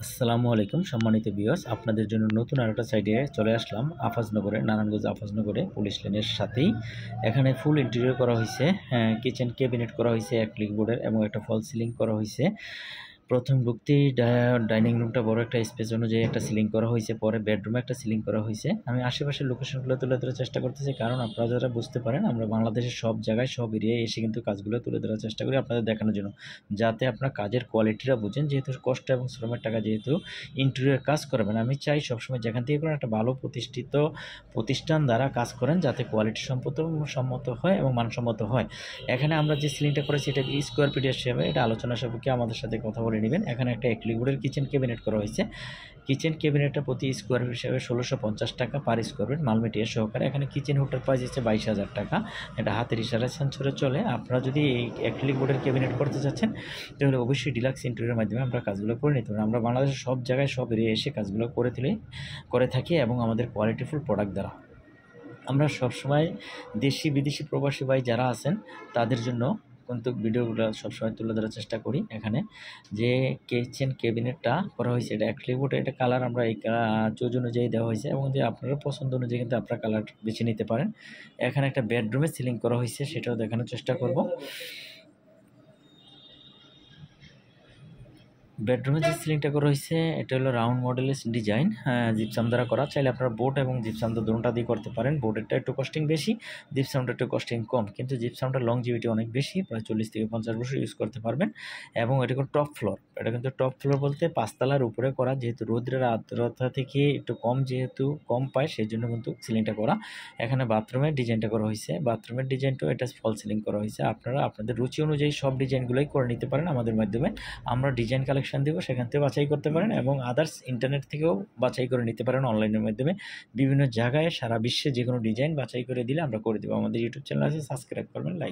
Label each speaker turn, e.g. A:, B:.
A: আসসালামু আলাইকুম সম্মানিত ভিউয়ার্স, আপনাদের জন্য নতুন আরেকটা সাইডে চলে আসলাম। আফাজনগরে, নারায়ণগঞ্জ আফাজনগরে পুলিশ লাইনের সাথেই এখানে ফুল ইন্টেরিয়র করা হয়েছে। কিচেন ক্যাবিনেট করা হয়েছে অ্যাক্রিলিক বোর্ডের এবং একটা ফল সিলিং করা হয়েছে। প্রথম ঢুকতেই ডাইনিং রুমটা বড় একটা স্পেস অনুযায়ী একটা সিলিং করা হয়েছে, পরে বেডরুমে একটা সিলিং করা হয়েছে। আমি আশেপাশের লোকেশনগুলো তুলে ধরার চেষ্টা করতেছি, কারণ আপনারা যারা বুঝতে পারেন আমরা বাংলাদেশের সব জায়গায় সব এরিয়ায় এসে কিন্তু কাজগুলো তুলে ধরার চেষ্টা করি আপনাদের দেখানোর জন্য, যাতে আপনার কাজের কোয়ালিটিটা বুঝেন। যেহেতু কষ্ট এবং শ্রমের টাকা যেহেতু ইন্টেরিয়র কাজ করবেন, আমি চাই সবসময় যেখান থেকে করেন একটা ভালো প্রতিষ্ঠিত প্রতিষ্ঠান দ্বারা কাজ করেন, যাতে কোয়ালিটি সম্মত হয় এবং মানসম্মত হয়। এখানে আমরা যে সিলিংটা করেছি এটা স্কোয়ার ফিট হিসেবে, এটা আলোচনা সাপেক্ষে আমাদের সাথে কথা বলে নেবেন। এখানে একটা অ্যাক্রিলিক বোর্ডের কিচেন ক্যাবিনেট করা হয়েছে। কিচেন ক্যাবিনেটটা প্রতি স্কোয়ার ফিট হিসাবে 1650 টাকা পার স্কোয়ার ফিট মাল মেটেরিয়াল সহকারে। এখানে কিচেন হুডটার প্রাইস হচ্ছে 22,000 টাকা। এটা হাতের ইশারায় সেন্সরে চলে। আপনারা যদি এই অ্যাক্রিলিক বোর্ডের ক্যাবিনেট করতে চাচ্ছেন তাহলে অবশ্যই ডিলাক্স ইন্টেরিয়রের মাধ্যমে আমরা কাজগুলো করে নিতে পারি। আমরা বাংলাদেশের সব জায়গায় সব এরিয়া এসে কাজগুলো করে থাকি এবং আমাদের কোয়ালিটিফুল প্রোডাক্ট দ্বারা আমরা সবসময় দেশি বিদেশি প্রবাসী ভাই যারা আছেন তাদের জন্য কিন্তু ভিডিওগুলো সবসময় তুলে ধরার চেষ্টা করি। এখানে যে কিচেন ক্যাবিনেটটা করা হয়েছে এটা অ্যাক্রিলিক বোর্ড, এটা কালার আমরা এই চোজ অনুযায়ী দেওয়া হয়েছে এবং যে আপনারা পছন্দ অনুযায়ী কিন্তু আপনারা কালার বেছে নিতে পারেন। এখানে একটা বেডরুমে সিলিং করা হয়েছে, সেটাও দেখানোর চেষ্টা করব। বেডরুমে যে সিলিংটা করা হয়েছে এটা হলো রাউন্ড মডেলের ডিজাইন, জিপসাম দ্বারা করা। চাইলে আপনারা বোর্ড এবং জিপসাম দুটোটা দিয়ে করতে পারেন। বোর্ডেরটা একটু কস্টিং বেশি, জিপসামটা একটু কস্টিং কম, কিন্তু জিপসামটা লংজিভিটি অনেক বেশি, প্রায় 40 থেকে 50 বছর ইউজ করতে পারবেন। এবং এটা কোনো টপ ফ্লোর, এটা কিন্তু টপ ফ্লোর বলতে 5 তলার উপরে করা, যেহেতু রৌদ্রের আর্দ্রতা থেকে একটু কম যেহেতু কম পায় সেই জন্য কিন্তু সিলিংটা করা। এখানে বাথরুমের ডিজাইনটা করা হয়েছে, বাথরুমের ডিজাইনটাও এটা ফল সিলিং করা হয়েছে। আপনারা আপনাদের রুচি অনুযায়ী সব ডিজাইনগুলোই করে নিতে পারেন আমাদের মাধ্যমে। আমরা ডিজাইন কালেকশন দেবো, সেখান থেকে বাছাই করতে পারেন এবং আদার্স ইন্টারনেট থেকেও বাছাই করে নিতে পারেন অনলাইনের মাধ্যমে। বিভিন্ন জায়গায় সারা বিশ্বে যে কোনো ডিজাইন বাছাই করে দিলে আমরা করে দেবো। আমাদের ইউটিউব চ্যানেল আছে, সাবস্ক্রাইব করবেন, লাইক